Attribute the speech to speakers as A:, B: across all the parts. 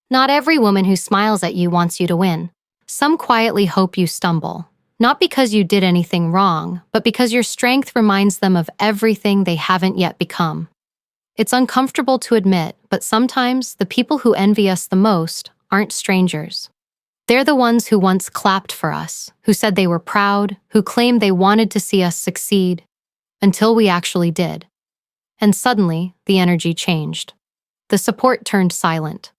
A: Not every woman who smiles at you wants you to win. Some quietly hope you stumble, not because you did anything wrong, but because your strength reminds them of everything they haven't yet become. It's uncomfortable to admit, but sometimes the people who envy us the most aren't strangers. They're the ones who once clapped for us, who said they were proud, who claimed they wanted to see us succeed, until we actually did. And suddenly, the energy changed. The support turned silent.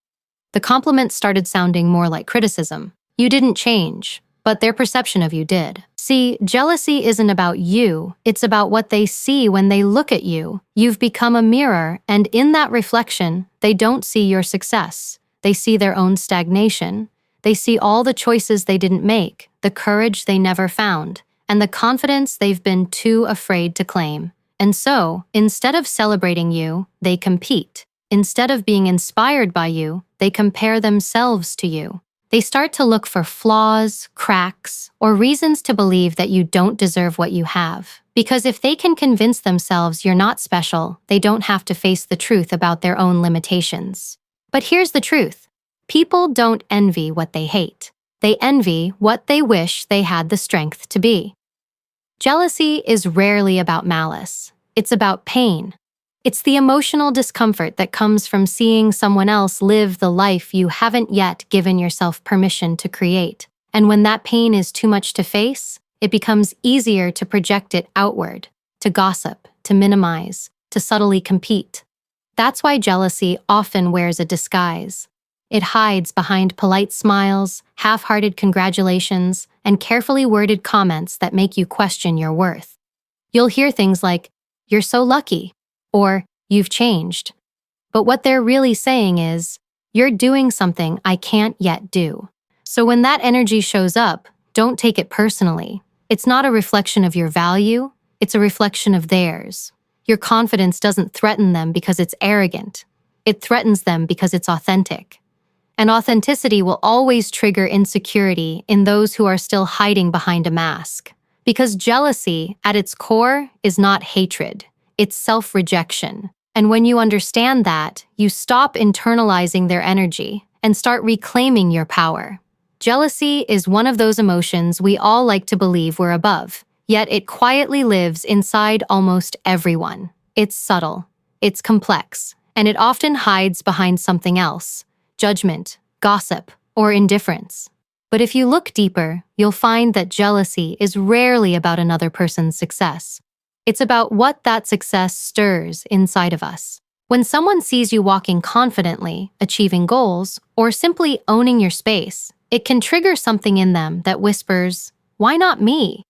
A: The compliments started sounding more like criticism. You didn't change, but their perception of you did. See, jealousy isn't about you, it's about what they see when they look at you. You've become a mirror, and in that reflection, they don't see your success. They see their own stagnation. They see all the choices they didn't make, the courage they never found, and the confidence they've been too afraid to claim. And so, instead of celebrating you, they compete. Instead of being inspired by you, they compare themselves to you. They start to look for flaws, cracks, or reasons to believe that you don't deserve what you have. Because if they can convince themselves you're not special, they don't have to face the truth about their own limitations. But here's the truth. People don't envy what they hate. They envy what they wish they had the strength to be. Jealousy is rarely about malice. It's about pain. It's the emotional discomfort that comes from seeing someone else live the life you haven't yet given yourself permission to create. And when that pain is too much to face, it becomes easier to project it outward, to gossip, to minimize, to subtly compete. That's why jealousy often wears a disguise. It hides behind polite smiles, half-hearted congratulations, and carefully worded comments that make you question your worth. You'll hear things like, "You're so lucky," or "You've changed." But what they're really saying is, "You're doing something I can't yet do." So when that energy shows up, don't take it personally. It's not a reflection of your value, it's a reflection of theirs. Your confidence doesn't threaten them because it's arrogant. It threatens them because it's authentic. And authenticity will always trigger insecurity in those who are still hiding behind a mask. Because jealousy, at its core, is not hatred. It's self-rejection. And when you understand that, you stop internalizing their energy and start reclaiming your power. Jealousy is one of those emotions we all like to believe we're above, yet it quietly lives inside almost everyone. It's subtle, it's complex, and it often hides behind something else: judgment, gossip, or indifference. But if you look deeper, you'll find that jealousy is rarely about another person's success. It's about what that success stirs inside of us. When someone sees you walking confidently, achieving goals, or simply owning your space, it can trigger something in them that whispers, "Why not me?"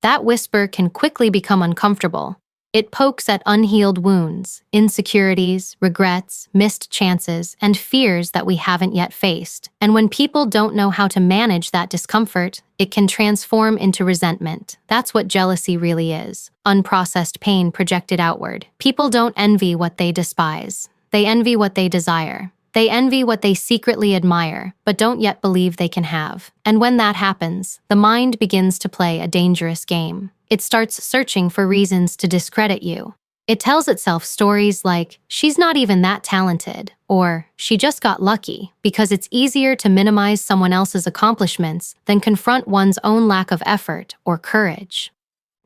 A: That whisper can quickly become uncomfortable. It pokes at unhealed wounds, insecurities, regrets, missed chances, and fears that we haven't yet faced. And when people don't know how to manage that discomfort, it can transform into resentment. That's what jealousy really is: unprocessed pain projected outward. People don't envy what they despise. They envy what they desire. They envy what they secretly admire, but don't yet believe they can have. And when that happens, the mind begins to play a dangerous game. It starts searching for reasons to discredit you. It tells itself stories like, "She's not even that talented," or "She just got lucky," because it's easier to minimize someone else's accomplishments than confront one's own lack of effort or courage.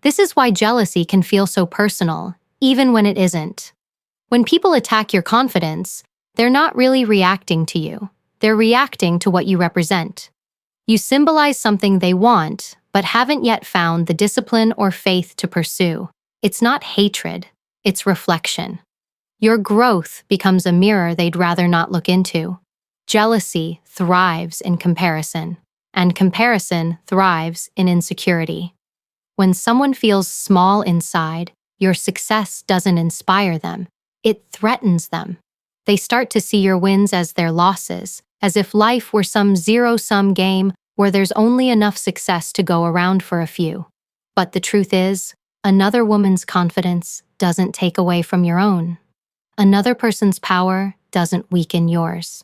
A: This is why jealousy can feel so personal, even when it isn't. When people attack your confidence, they're not really reacting to you. They're reacting to what you represent. You symbolize something they want, but haven't yet found the discipline or faith to pursue. It's not hatred, it's reflection. Your growth becomes a mirror they'd rather not look into. Jealousy thrives in comparison, and comparison thrives in insecurity. When someone feels small inside, your success doesn't inspire them, it threatens them. They start to see your wins as their losses, as if life were some zero-sum game where there's only enough success to go around for a few. But the truth is, another woman's confidence doesn't take away from your own. Another person's power doesn't weaken yours.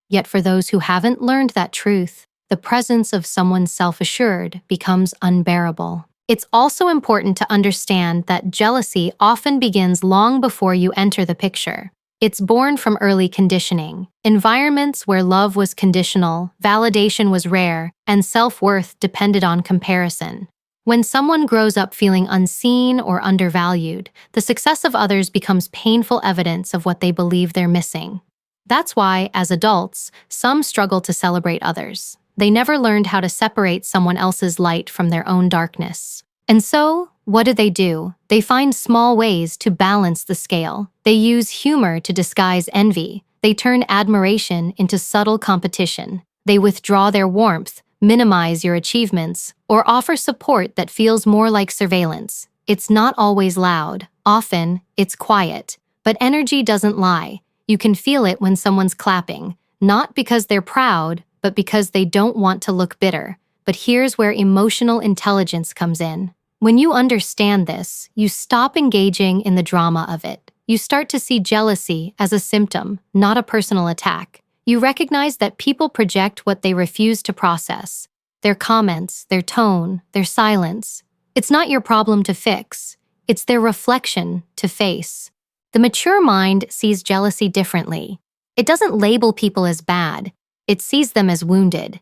A: Yet for those who haven't learned that truth, the presence of someone self-assured becomes unbearable. It's also important to understand that jealousy often begins long before you enter the picture. It's born from early conditioning, environments where love was conditional, validation was rare, and self-worth depended on comparison. When someone grows up feeling unseen or undervalued, the success of others becomes painful evidence of what they believe they're missing. That's why, as adults, some struggle to celebrate others. They never learned how to separate someone else's light from their own darkness. And so, what do? They find small ways to balance the scale. They use humor to disguise envy. They turn admiration into subtle competition. They withdraw their warmth, minimize your achievements, or offer support that feels more like surveillance. It's not always loud. Often, it's quiet. But energy doesn't lie. You can feel it when someone's clapping, not because they're proud, but because they don't want to look bitter. But here's where emotional intelligence comes in. When you understand this, you stop engaging in the drama of it. You start to see jealousy as a symptom, not a personal attack. You recognize that people project what they refuse to process. Their comments, their tone, their silence. It's not your problem to fix. It's their reflection to face. The mature mind sees jealousy differently. It doesn't label people as bad. It sees them as wounded.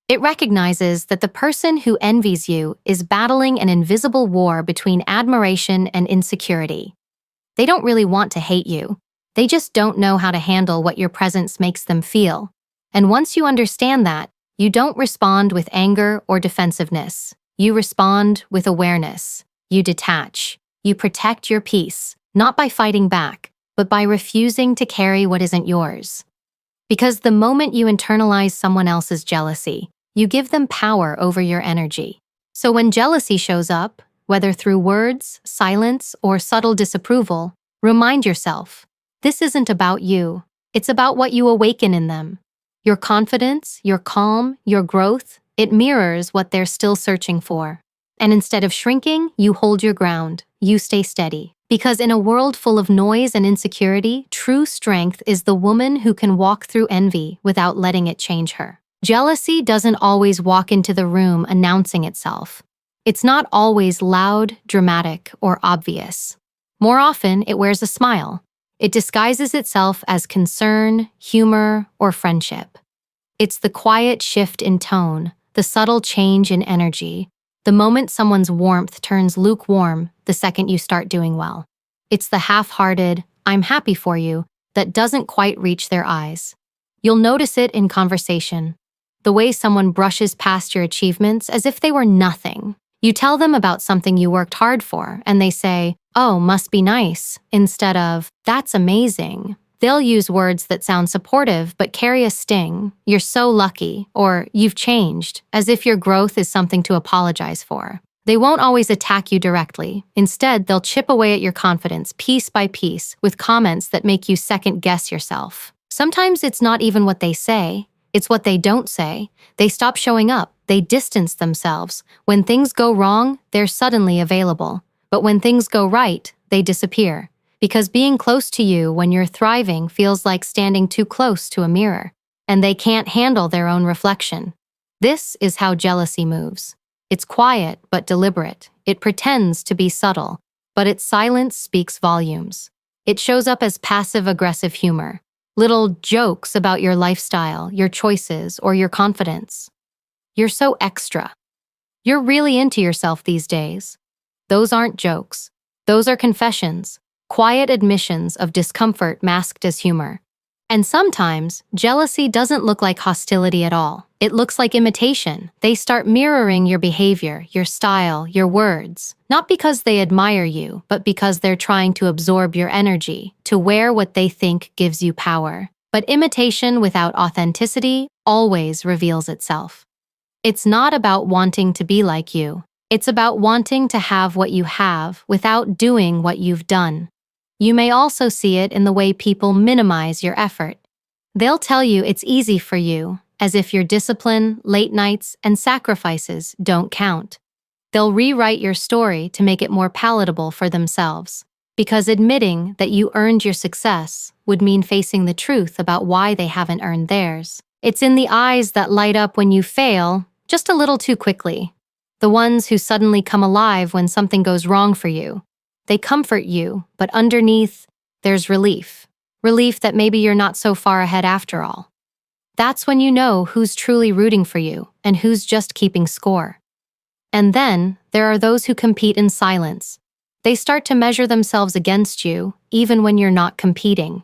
A: It recognizes that the person who envies you is battling an invisible war between admiration and insecurity. They don't really want to hate you. They just don't know how to handle what your presence makes them feel. And once you understand that, you don't respond with anger or defensiveness. You respond with awareness. You detach. You protect your peace, not by fighting back, but by refusing to carry what isn't yours. Because the moment you internalize someone else's jealousy, you give them power over your energy. So when jealousy shows up, whether through words, silence, or subtle disapproval, remind yourself, this isn't about you. It's about what you awaken in them. Your confidence, your calm, your growth, it mirrors what they're still searching for. And instead of shrinking, you hold your ground. You stay steady. Because in a world full of noise and insecurity, true strength is the woman who can walk through envy without letting it change her. Jealousy doesn't always walk into the room announcing itself. It's not always loud, dramatic, or obvious. More often, it wears a smile. It disguises itself as concern, humor, or friendship. It's the quiet shift in tone, the subtle change in energy, the moment someone's warmth turns lukewarm the second you start doing well. It's the half-hearted, "I'm happy for you," that doesn't quite reach their eyes. You'll notice it in conversation. The way someone brushes past your achievements as if they were nothing. You tell them about something you worked hard for, and they say, "Oh, must be nice," instead of, "That's amazing." They'll use words that sound supportive but carry a sting, "You're so lucky," or "You've changed," as if your growth is something to apologize for. They won't always attack you directly. Instead, they'll chip away at your confidence piece by piece with comments that make you second-guess yourself. Sometimes it's not even what they say. It's what they don't say. They stop showing up. They distance themselves. When things go wrong, they're suddenly available. But when things go right, they disappear. Because being close to you when you're thriving feels like standing too close to a mirror, and they can't handle their own reflection. This is how jealousy moves. It's quiet but deliberate. It pretends to be subtle, but its silence speaks volumes. It shows up as passive-aggressive humor, little jokes about your lifestyle, your choices, or your confidence. "You're so extra. You're really into yourself these days." Those aren't jokes. Those are confessions. Quiet admissions of discomfort masked as humor. And sometimes, jealousy doesn't look like hostility at all. It looks like imitation. They start mirroring your behavior, your style, your words, not because they admire you, but because they're trying to absorb your energy, to wear what they think gives you power. But imitation without authenticity always reveals itself. It's not about wanting to be like you. It's about wanting to have what you have without doing what you've done. You may also see it in the way people minimize your effort. They'll tell you it's easy for you, as if your discipline, late nights, and sacrifices don't count. They'll rewrite your story to make it more palatable for themselves, because admitting that you earned your success would mean facing the truth about why they haven't earned theirs. It's in the eyes that light up when you fail, just a little too quickly. The ones who suddenly come alive when something goes wrong for you. They comfort you, but underneath, there's relief. relief that maybe you're not so far ahead after all. That's when you know who's truly rooting for you and who's just keeping score. And then, there are those who compete in silence. They start to measure themselves against you, even when you're not competing.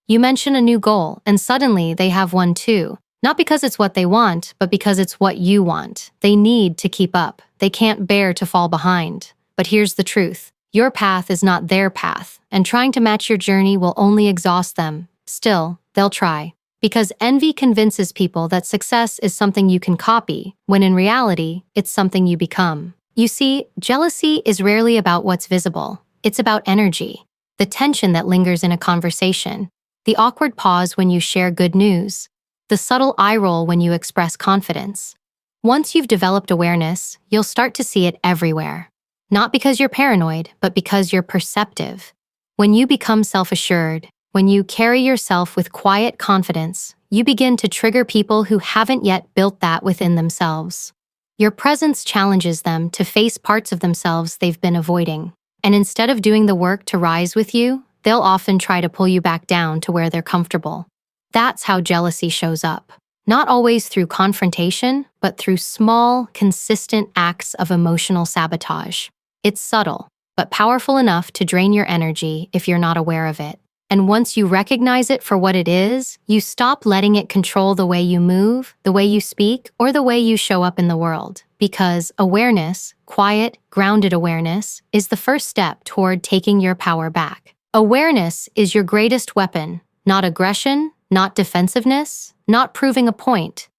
A: You mention a new goal, and suddenly they have one too. Not because it's what they want, but because it's what you want. They need to keep up. They can't bear to fall behind. But here's the truth. Your path is not their path, and trying to match your journey will only exhaust them. Still, they'll try. Because envy convinces people that success is something you can copy, when in reality, it's something you become. You see, jealousy is rarely about what's visible. It's about energy, the tension that lingers in a conversation, the awkward pause when you share good news, the subtle eye roll when you express confidence. Once you've developed awareness, you'll start to see it everywhere. Not because you're paranoid, but because you're perceptive. When you become self-assured, when you carry yourself with quiet confidence, you begin to trigger people who haven't yet built that within themselves. Your presence challenges them to face parts of themselves they've been avoiding. And instead of doing the work to rise with you, they'll often try to pull you back down to where they're comfortable. That's how jealousy shows up. Not always through confrontation, but through small, consistent acts of emotional sabotage. It's subtle, but powerful enough to drain your energy if you're not aware of it. And once you recognize it for what it is, you stop letting it control the way you move, the way you speak, or the way you show up in the world. Because awareness, quiet, grounded awareness, is the first step toward taking your power back. Awareness is your greatest weapon, not aggression, not defensiveness, not proving a point,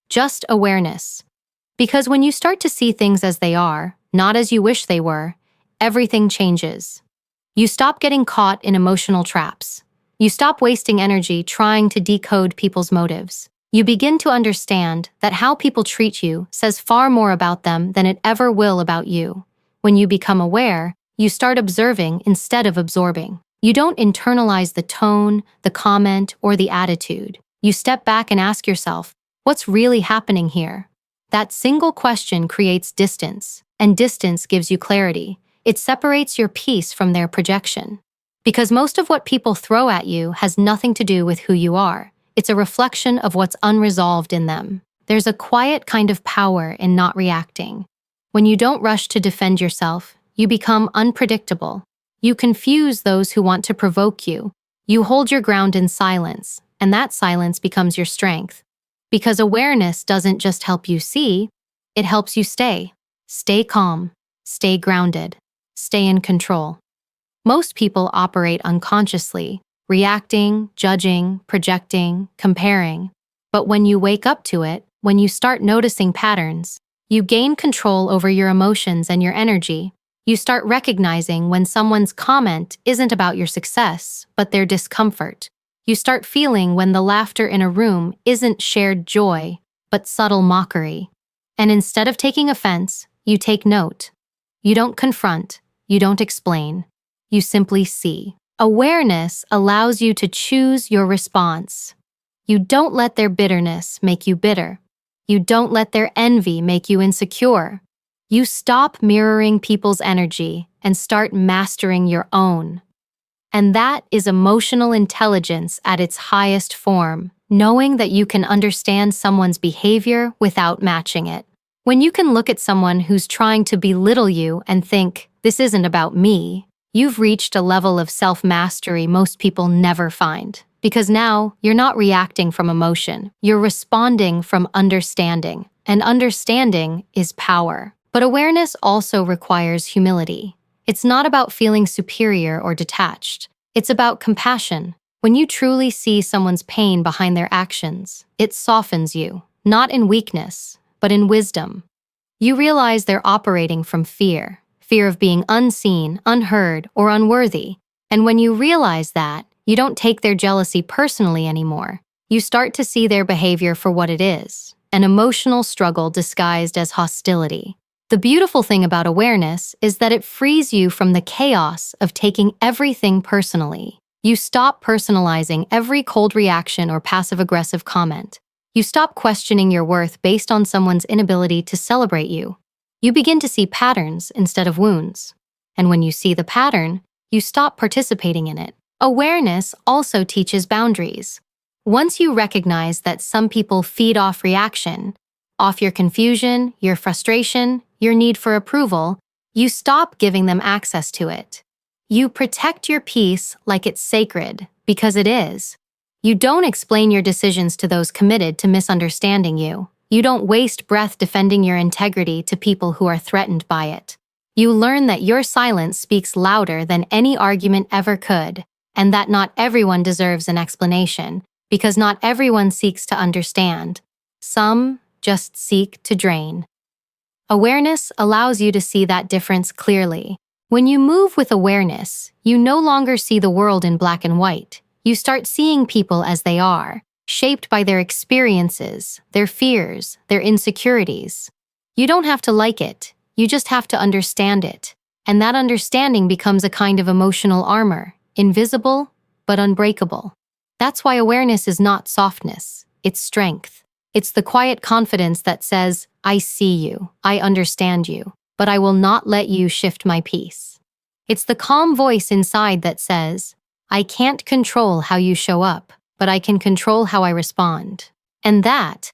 A: just awareness. Because when you start to see things as they are, not as you wish they were, everything changes. You stop getting caught in emotional traps. You stop wasting energy trying to decode people's motives. You begin to understand that how people treat you says far more about them than it ever will about you. When you become aware, you start observing instead of absorbing. You don't internalize the tone, the comment, or the attitude. You step back and ask yourself, what's really happening here? That single question creates distance, and distance gives you clarity. It separates your peace from their projection. Because most of what people throw at you has nothing to do with who you are. It's a reflection of what's unresolved in them. There's a quiet kind of power in not reacting. When you don't rush to defend yourself, you become unpredictable. You confuse those who want to provoke you. You hold your ground in silence, and that silence becomes your strength. Because awareness doesn't just help you see, it helps you stay. Stay calm, stay grounded, stay in control. Most people operate unconsciously, reacting, judging, projecting, comparing. But when you wake up to it, when you start noticing patterns, you gain control over your emotions and your energy. You start recognizing when someone's comment isn't about your success, but their discomfort. You start feeling when the laughter in a room isn't shared joy, but subtle mockery. And instead of taking offense, you take note. You don't confront, you don't explain, you simply see. Awareness allows you to choose your response. You don't let their bitterness make you bitter. You don't let their envy make you insecure. You stop mirroring people's energy and start mastering your own. And that is emotional intelligence at its highest form, knowing that you can understand someone's behavior without matching it. When you can look at someone who's trying to belittle you and think, this isn't about me, you've reached a level of self-mastery most people never find. Because now, you're not reacting from emotion, you're responding from understanding. And understanding is power. But awareness also requires humility. It's not about feeling superior or detached. It's about compassion. When you truly see someone's pain behind their actions, it softens you, not in weakness, but in wisdom. You realize they're operating from fear of being unseen, unheard, or unworthy. And when you realize that, you don't take their jealousy personally anymore. You start to see their behavior for what it is, an emotional struggle disguised as hostility. The beautiful thing about awareness is that it frees you from the chaos of taking everything personally. You stop personalizing every cold reaction or passive-aggressive comment. You stop questioning your worth based on someone's inability to celebrate you. You begin to see patterns instead of wounds. And when you see the pattern, you stop participating in it. Awareness also teaches boundaries. Once you recognize that some people feed off reaction, off your confusion, your frustration, your need for approval, you stop giving them access to it. You protect your peace like it's sacred, because it is. You don't explain your decisions to those committed to misunderstanding you. You don't waste breath defending your integrity to people who are threatened by it. You learn that your silence speaks louder than any argument ever could, and that not everyone deserves an explanation, because not everyone seeks to understand. Some just seek to drain. Awareness allows you to see that difference clearly. When you move with awareness, you no longer see the world in black and white. You start seeing people as they are, shaped by their experiences, their fears, their insecurities. You don't have to like it, you just have to understand it. And that understanding becomes a kind of emotional armor, invisible but unbreakable. That's why awareness is not softness, it's strength. It's the quiet confidence that says, I see you, I understand you, but I will not let you shift my peace. It's the calm voice inside that says, I can't control how you show up, but I can control how I respond. And that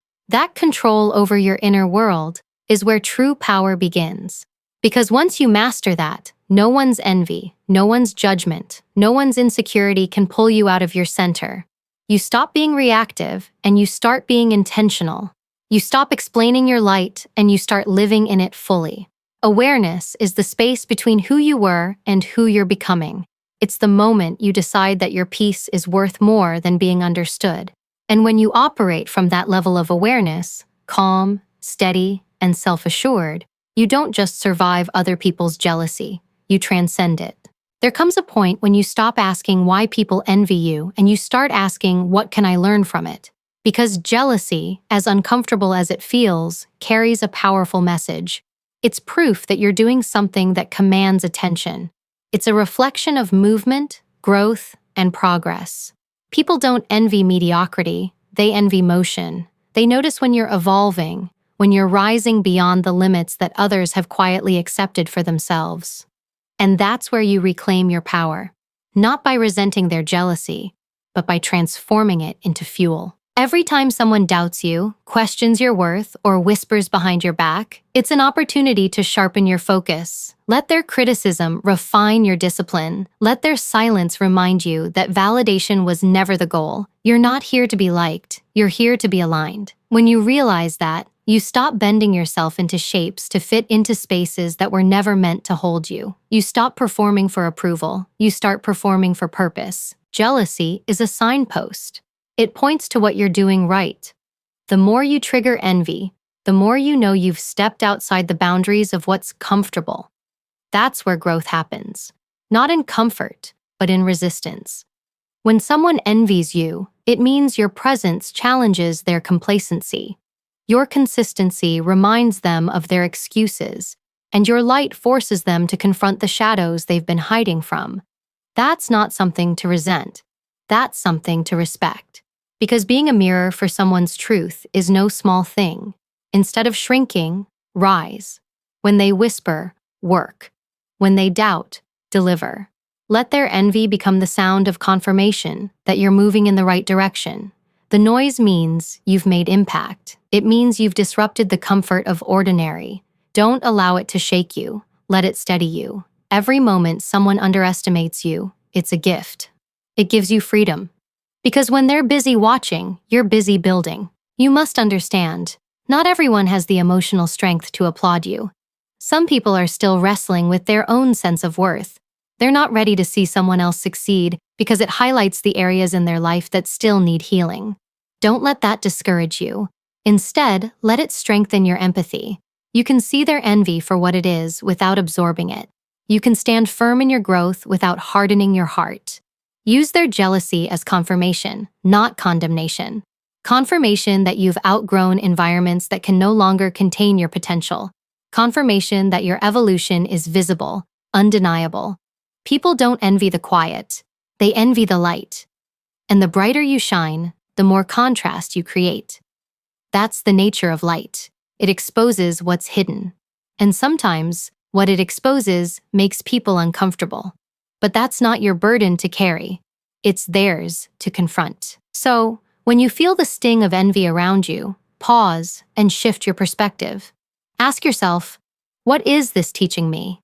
A: control over your inner world is where true power begins. Because once you master that, no one's envy, no one's judgment, no one's insecurity can pull you out of your center. You stop being reactive and you start being intentional. You stop explaining your light and you start living in it fully. Awareness is the space between who you were and who you're becoming. It's the moment you decide that your peace is worth more than being understood. And when you operate from that level of awareness, calm, steady, and self-assured, you don't just survive other people's jealousy, you transcend it. There comes a point when you stop asking why people envy you and you start asking, what can I learn from it? Because jealousy, as uncomfortable as it feels, carries a powerful message. It's proof that you're doing something that commands attention. It's a reflection of movement, growth, and progress. People don't envy mediocrity, they envy motion. They notice when you're evolving, when you're rising beyond the limits that others have quietly accepted for themselves. And that's where you reclaim your power, not by resenting their jealousy, but by transforming it into fuel. Every time someone doubts you, questions your worth, or whispers behind your back, it's an opportunity to sharpen your focus. Let their criticism refine your discipline. Let their silence remind you that validation was never the goal. You're not here to be liked, you're here to be aligned. When you realize that, you stop bending yourself into shapes to fit into spaces that were never meant to hold you. You stop performing for approval. You start performing for purpose. Jealousy is a signpost. It points to what you're doing right. The more you trigger envy, the more you know you've stepped outside the boundaries of what's comfortable. That's where growth happens. Not in comfort, but in resistance. When someone envies you, it means your presence challenges their complacency. Your consistency reminds them of their excuses, and your light forces them to confront the shadows they've been hiding from. That's not something to resent. That's something to respect. Because being a mirror for someone's truth is no small thing. Instead of shrinking, rise. When they whisper, work. When they doubt, deliver. Let their envy become the sound of confirmation that you're moving in the right direction. The noise means you've made impact. It means you've disrupted the comfort of ordinary. Don't allow it to shake you. Let it steady you. Every moment someone underestimates you, it's a gift. It gives you freedom. Because when they're busy watching, you're busy building. You must understand, not everyone has the emotional strength to applaud you. Some people are still wrestling with their own sense of worth. They're not ready to see someone else succeed because it highlights the areas in their life that still need healing. Don't let that discourage you. Instead, let it strengthen your empathy. You can see their envy for what it is without absorbing it. You can stand firm in your growth without hardening your heart. Use their jealousy as confirmation, not condemnation. Confirmation that you've outgrown environments that can no longer contain your potential. Confirmation that your evolution is visible, undeniable. People don't envy the quiet. They envy the light. And the brighter you shine, the more contrast you create. That's the nature of light. It exposes what's hidden. And sometimes, what it exposes makes people uncomfortable. But that's not your burden to carry. It's theirs to confront. So, when you feel the sting of envy around you, pause and shift your perspective. Ask yourself, what is this teaching me?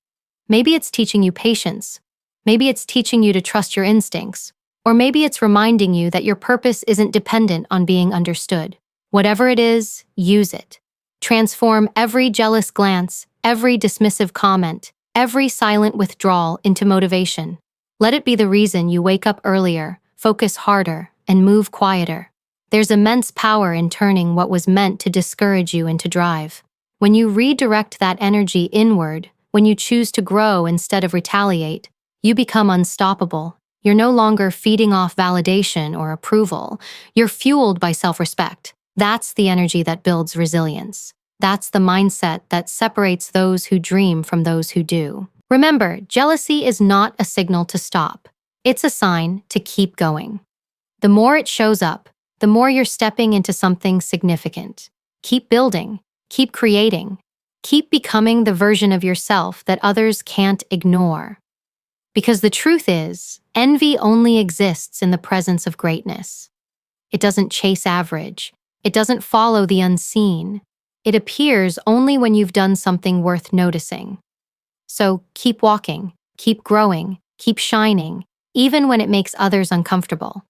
A: Maybe it's teaching you patience. Maybe it's teaching you to trust your instincts. Or maybe it's reminding you that your purpose isn't dependent on being understood. Whatever it is, use it. Transform every jealous glance, every dismissive comment, every silent withdrawal into motivation. Let it be the reason you wake up earlier, focus harder, and move quieter. There's immense power in turning what was meant to discourage you into drive. When you redirect that energy inward, when you choose to grow instead of retaliate, you become unstoppable. You're no longer feeding off validation or approval. You're fueled by self-respect. That's the energy that builds resilience. That's the mindset that separates those who dream from those who do. Remember, jealousy is not a signal to stop. It's a sign to keep going. The more it shows up, the more you're stepping into something significant. Keep building, keep creating, keep becoming the version of yourself that others can't ignore. Because the truth is, envy only exists in the presence of greatness. It doesn't chase average. It doesn't follow the unseen. It appears only when you've done something worth noticing. So keep walking, keep growing, keep shining, even when it makes others uncomfortable.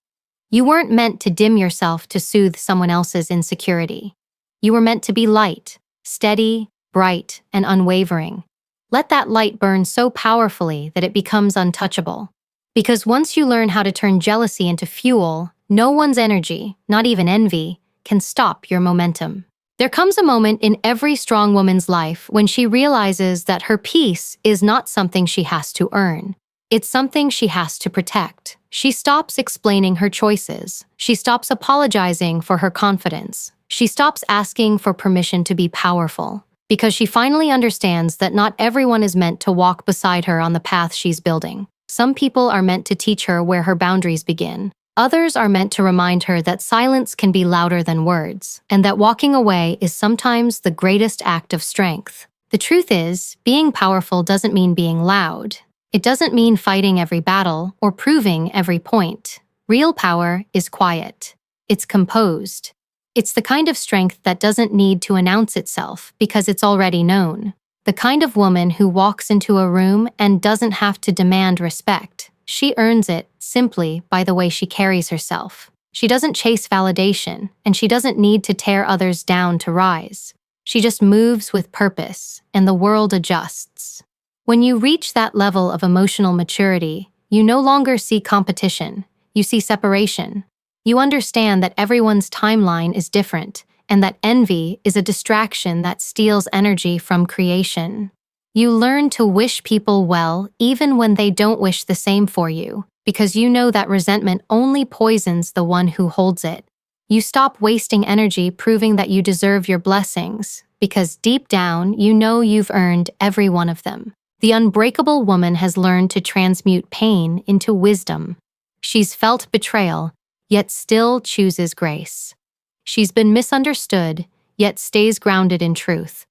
A: You weren't meant to dim yourself to soothe someone else's insecurity. You were meant to be light, steady, bright, and unwavering. Let that light burn so powerfully that it becomes untouchable. Because once you learn how to turn jealousy into fuel, no one's energy, not even envy, can stop your momentum. There comes a moment in every strong woman's life when she realizes that her peace is not something she has to earn. It's something she has to protect. She stops explaining her choices. She stops apologizing for her confidence. She stops asking for permission to be powerful. Because she finally understands that not everyone is meant to walk beside her on the path she's building. Some people are meant to teach her where her boundaries begin. Others are meant to remind her that silence can be louder than words, and that walking away is sometimes the greatest act of strength. The truth is, being powerful doesn't mean being loud. It doesn't mean fighting every battle or proving every point. Real power is quiet. It's composed. It's the kind of strength that doesn't need to announce itself because it's already known. The kind of woman who walks into a room and doesn't have to demand respect. She earns it simply by the way she carries herself. She doesn't chase validation, and she doesn't need to tear others down to rise. She just moves with purpose, and the world adjusts. When you reach that level of emotional maturity, you no longer see competition. You see separation. You understand that everyone's timeline is different, and that envy is a distraction that steals energy from creation. You learn to wish people well even when they don't wish the same for you, because you know that resentment only poisons the one who holds it. You stop wasting energy proving that you deserve your blessings, because deep down you know you've earned every one of them. The unbreakable woman has learned to transmute pain into wisdom. She's felt betrayal, yet still chooses grace. She's been misunderstood, yet stays grounded in truth.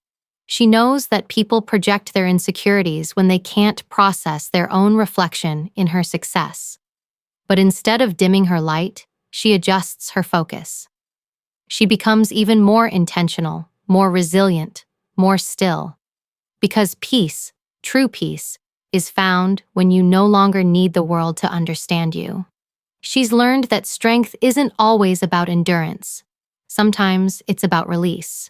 A: She knows that people project their insecurities when they can't process their own reflection in her success. But instead of dimming her light, she adjusts her focus. She becomes even more intentional, more resilient, more still. Because peace, true peace, is found when you no longer need the world to understand you. She's learned that strength isn't always about endurance. Sometimes it's about release.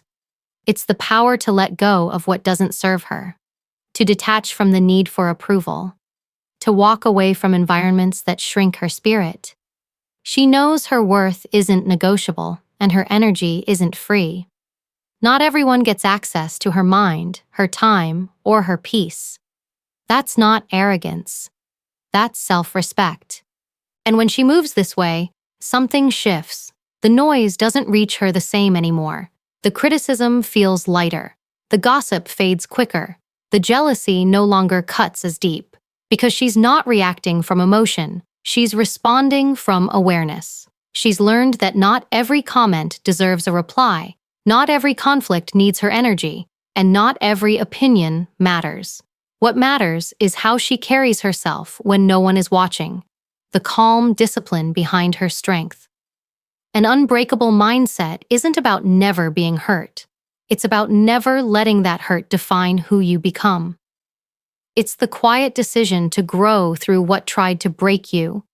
A: It's the power to let go of what doesn't serve her, to detach from the need for approval, to walk away from environments that shrink her spirit. She knows her worth isn't negotiable and her energy isn't free. Not everyone gets access to her mind, her time, or her peace. That's not arrogance. That's self-respect. And when she moves this way, something shifts. The noise doesn't reach her the same anymore. The criticism feels lighter. The gossip fades quicker. The jealousy no longer cuts as deep. Because she's not reacting from emotion. She's responding from awareness. She's learned that not every comment deserves a reply. Not every conflict needs her energy. And not every opinion matters. What matters is how she carries herself when no one is watching. the calm discipline behind her strength. An unbreakable mindset isn't about never being hurt. It's about never letting that hurt define who you become. It's the quiet decision to grow through what tried to break you,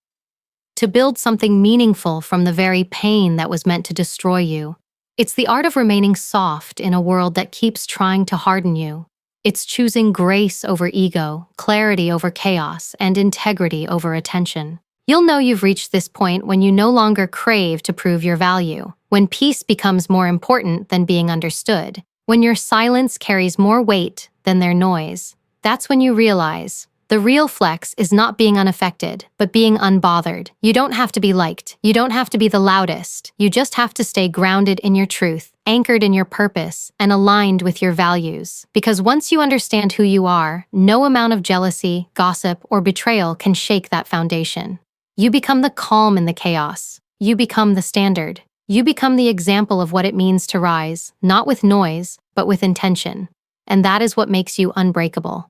A: to build something meaningful from the very pain that was meant to destroy you. It's the art of remaining soft in a world that keeps trying to harden you. It's choosing grace over ego, clarity over chaos, and integrity over attention. You'll know you've reached this point when you no longer crave to prove your value, when peace becomes more important than being understood, when your silence carries more weight than their noise. That's when you realize the real flex is not being unaffected, but being unbothered. You don't have to be liked. You don't have to be the loudest. You just have to stay grounded in your truth, anchored in your purpose, and aligned with your values. Because once you understand who you are, no amount of jealousy, gossip, or betrayal can shake that foundation. You become the calm in the chaos. You become the standard. You become the example of what it means to rise, not with noise, but with intention. And that is what makes you unbreakable.